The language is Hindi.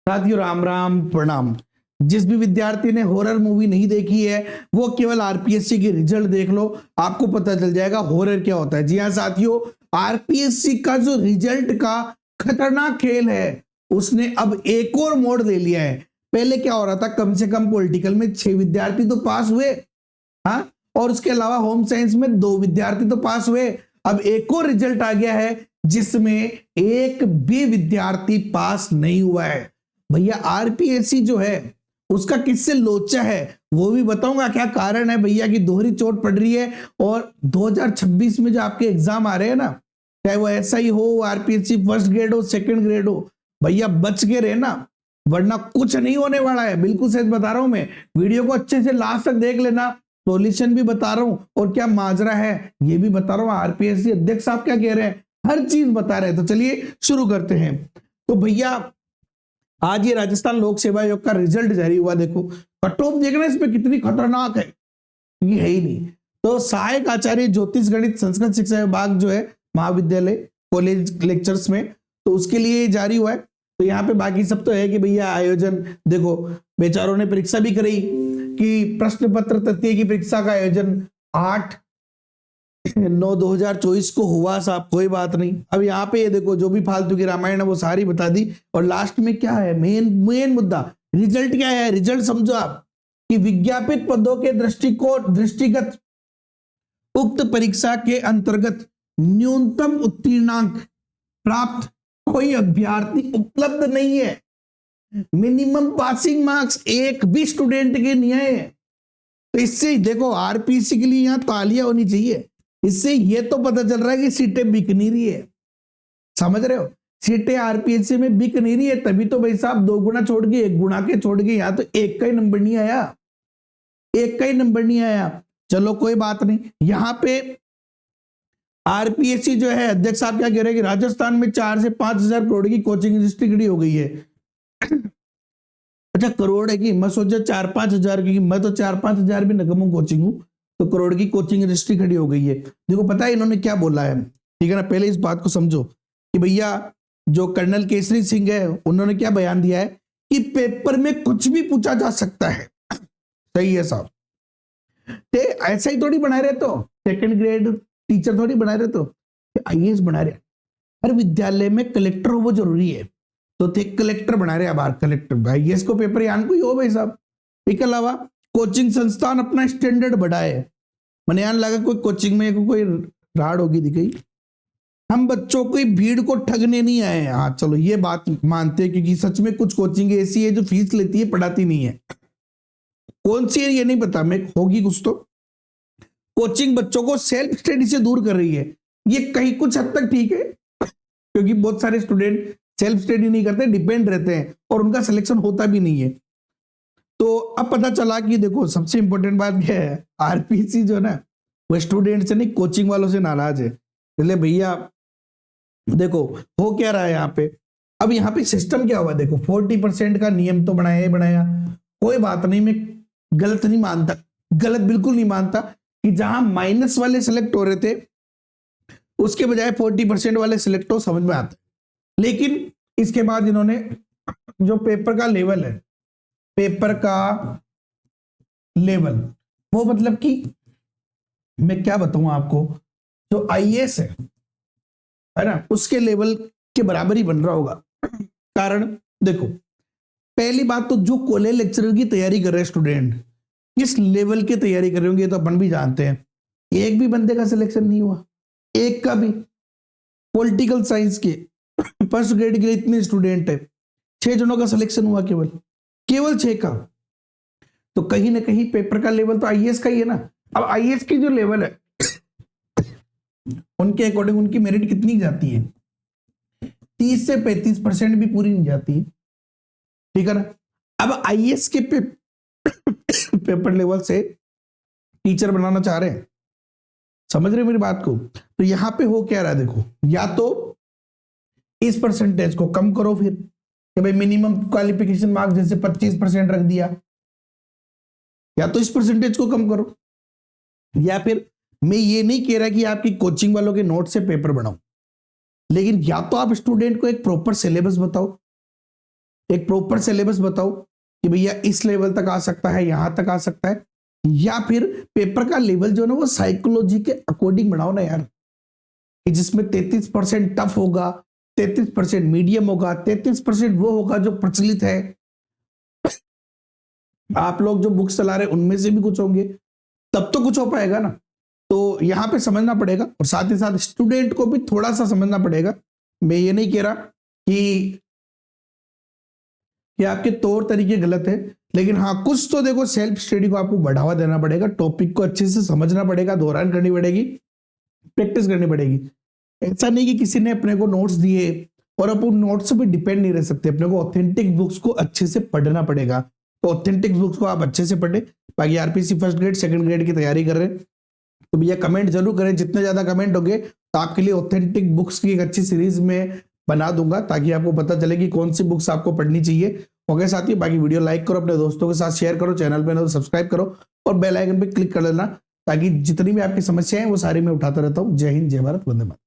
साथियों राम राम प्रणाम। जिस भी विद्यार्थी ने हॉरर मूवी नहीं देखी है वो केवल आरपीएससी के रिजल्ट देख लो, आपको पता चल जाएगा हॉरर क्या होता है। जी हाँ साथियों, आरपीएससी का जो रिजल्ट का खतरनाक खेल है उसने अब एक और मोड़ ले लिया है। पहले क्या हो रहा था, कम से कम पॉलिटिकल में 6 विद्यार्थी तो पास हुए, हाँ, और उसके अलावा होम साइंस में 2 विद्यार्थी तो पास हुए। अब एक और रिजल्ट आ गया है जिसमें एक भी विद्यार्थी पास नहीं हुआ है। भैया आरपीएससी जो है उसका किससे लोचा है वो भी बताऊंगा। क्या कारण है भैया की दोहरी चोट पड़ रही है। और 2026 में जो आपके एग्जाम आ रहे हैं ना, चाहे वो एसआई हो, आरपीएससी फर्स्ट ग्रेड हो, सेकंड ग्रेड हो, भैया बच के रहना वरना कुछ नहीं होने वाला है। बिल्कुल सच बता रहा हूं मैं, वीडियो को अच्छे से लास्ट तक देख लेना। सॉल्यूशन भी बता रहा हूं और क्या माजरा है ये भी बता रहा हूं। आरपीएससी अध्यक्ष साहब क्या कह रहे हैं, हर चीज बता रहे हैं। तो चलिए शुरू करते हैं। तो भैया आज ये राजस्थान लोक सेवा आयोग का रिजल्ट जारी हुआ। देखो कट ऑफ देखना इसमें कितनी खतरनाक है, ये है ही नहीं। तो सहायक आचार्य ज्योतिष गणित संस्कृत शिक्षा विभाग जो है महाविद्यालय कॉलेज लेक्चर्स में, तो उसके लिए जारी हुआ है। तो यहाँ पे बाकी सब तो है कि भैया आयोजन देखो, बेचारों ने परीक्षा भी करी कि प्रश्न पत्र तृतीय की परीक्षा का आयोजन 8/9/2024 को हुआ साहब, कोई बात नहीं। अब यहाँ पे ये देखो जो भी फालतू की रामायण है वो सारी बता दी। और लास्ट में क्या है, मेन मुद्दा रिजल्ट क्या है। रिजल्ट समझो आप कि विज्ञापित पदों के दृष्टिगत उक्त परीक्षा के अंतर्गत न्यूनतम उत्तीर्णांक प्राप्त कोई अभ्यर्थी उपलब्ध नहीं है। मिनिमम पासिंग मार्क्स एक भी स्टूडेंट के नहीं आए। तो इससे देखो आरपीसी के लिए यहां तालियां होनी चाहिए। इससे ये तो पता चल रहा है कि सीटें बिक नहीं रही है, समझ रहे हो, सीटें आरपीएससी में बिक नहीं रही है। तभी तो भाई साहब 2 गुना छोड़ के 1 गुना के छोड़ के यहां तो एक का ही नंबर नहीं आया, एक का ही नंबर नहीं आया। चलो कोई बात नहीं। यहां पे आरपीएससी जो है अध्यक्ष साहब क्या कह रहे हैं कि राजस्थान में 4 से 5 हजार करोड़ की कोचिंग इंडस्ट्री खड़ी हो गई है। अच्छा करोड़ है कि मैं सोचा 4-5 हजार की, मैं तो 4-5 हजार भी नकमों कोचिंग हूं, तो करोड़ की कोचिंग इंडस्ट्री खड़ी हो गई है। देखो पता है इन्होंने क्या बोला है, ठीक है ना। पहले इस बात को समझो कि भैया जो कर्नल केसरी सिंह है उन्होंने क्या बयान दिया है कि पेपर में कुछ भी पूछा जा सकता है। सही है साहब, ते ऐसा ही थोड़ी बनाए रहे, तो सेकंड ग्रेड टीचर थोड़ी बनाए रहे, तो आईएएस बना रहे। हर विद्यालय में कलेक्टर हो वो जरूरी है, तो थे कलेक्टर बना रहे। अब कलेक्टर भाई इसको पेपर यान कोई हो भाई साहब। इसके अलावा कोचिंग संस्थान अपना स्टैंडर्ड बढ़ाए। मैंने यान लगा कोई कोचिंग में कोई राड होगी दिखाई। हम बच्चों की भीड़ को ठगने नहीं आए हैं। हाँ चलो ये बात मानते हैं क्योंकि सच में कुछ कोचिंग ऐसी है जो फीस लेती है पढ़ाती नहीं है। कौन सी है ये नहीं पता, मैं होगी कुछ तो। कोचिंग बच्चों को सेल्फ स्टडी से दूर कर रही है। ये कहीं कुछ हद तक ठीक है क्योंकि बहुत सारे स्टूडेंट सेल्फ स्टडी नहीं करते, डिपेंड रहते हैं और उनका सिलेक्शन होता भी नहीं है। तो अब पता चला कि देखो सबसे इंपॉर्टेंट बात क्या है, आरपीसी जो ना वो स्टूडेंट से नहीं कोचिंग वालों से नाराज है। इसलिए भैया देखो हो क्या रहा है यहाँ पे। अब यहाँ पे सिस्टम क्या हुआ देखो, 40% का नियम तो बनाया ही बनाया, कोई बात नहीं, मैं गलत नहीं मानता, गलत बिल्कुल नहीं मानता कि जहां माइनस वाले सिलेक्ट हो रहे थे उसके बजाय 40% वाले सिलेक्ट हो, समझ में आता है। लेकिन इसके बाद इन्होंने जो पेपर का लेवल है, पेपर का लेवल वो मतलब कि मैं क्या बताऊं आपको, जो आईएएस है ना उसके लेवल के बराबर ही बन रहा होगा। कारण देखो पहली बात तो जो कॉलेज लेक्चरर की तैयारी कर रहे हैं स्टूडेंट, किस लेवल की तैयारी कर रहे होंगे तो अपन भी जानते हैं। एक भी बंदे का सिलेक्शन नहीं हुआ, एक का भी। पॉलिटिकल साइंस के फर्स्ट ग्रेड के लिए इतने स्टूडेंट है, 6 जनों का सिलेक्शन हुआ, केवल 6 का। तो कहीं ना कहीं पेपर का लेवल तो आईएएस का ही है ना। अब आईएएस की जो लेवल है उनके अकॉर्डिंग उनकी मेरिट कितनी जाती है, 30 से 35% भी पूरी नहीं जाती है, ठीक है ना। अब आईएएस के पेपर लेवल से टीचर बनाना चाह रहे हैं, समझ रहे मेरी बात को। तो यहां पे हो क्या रहा है देखो, या तो इस परसेंटेज को कम करो फिर कि भाई मिनिमम क्वालिफिकेशन मार्क्स जैसे 25% रख दिया, या तो इस परसेंटेज को कम करो, या फिर मैं ये नहीं कह रहा कि आपकी कोचिंग वालों के नोट से पेपर बनाओ, लेकिन या तो आप स्टूडेंट को एक प्रॉपर सिलेबस बताओ एक प्रॉपर सिलेबस बताओ कि भैया इस लेवल तक आ सकता है, यहां तक आ सकता है, या फिर पेपर का लेवल जो है ना वो साइकोलॉजी के अकॉर्डिंग बनाओ ना यार, कि जिसमें 33% टफ होगा, 33% मीडियम होगा, 33% वो होगा जो प्रचलित है। आप लोग जो बुक्स चला रहे हैं उनमें से भी कुछ होंगे, तब तो कुछ हो पाएगा ना। तो यहाँ पे समझना पड़ेगा, और साथ ही साथ स्टूडेंट को भी थोड़ा सा समझना पड़ेगा। मैं ये नहीं कह रहा कि आपके तौर तरीके गलत है, लेकिन हाँ कुछ तो देखो, सेल्फ स्टडी को आपको बढ़ावा देना पड़ेगा, टॉपिक को अच्छे से समझना पड़ेगा, दोहरान करनी पड़ेगी, प्रैक्टिस करनी पड़ेगी। ऐसा नहीं कि किसी ने अपने को नोट्स दिए और अब उन नोट्स पे डिपेंड नहीं रह सकते, अपने को ऑथेंटिक बुक्स को अच्छे से पढ़ना पड़ेगा। तो ऑथेंटिक बुक्स को आप अच्छे से पढ़े। बाकी RPC first grade second grade की तैयारी कर रहे हैं तो भैया कमेंट जरूर करें, जितने ज्यादा कमेंट होंगे तो आपके लिए ऑथेंटिक बुक्स की एक अच्छी सीरीज में बना दूंगा, ताकि आपको पता चले कि कौन सी बुक्स आपको पढ़नी चाहिए। ओके साथियों, बाकी वीडियो लाइक करो, अपने दोस्तों के साथ शेयर करो, चैनल पे तो सब्सक्राइब करो और बेल आइकन पे क्लिक कर लेना, ताकि जितनी भी आपकी समस्याएं हैं वो सारी मैं उठाता रहता हूँ। जय हिंद, जय भारत, वंदे मातरम।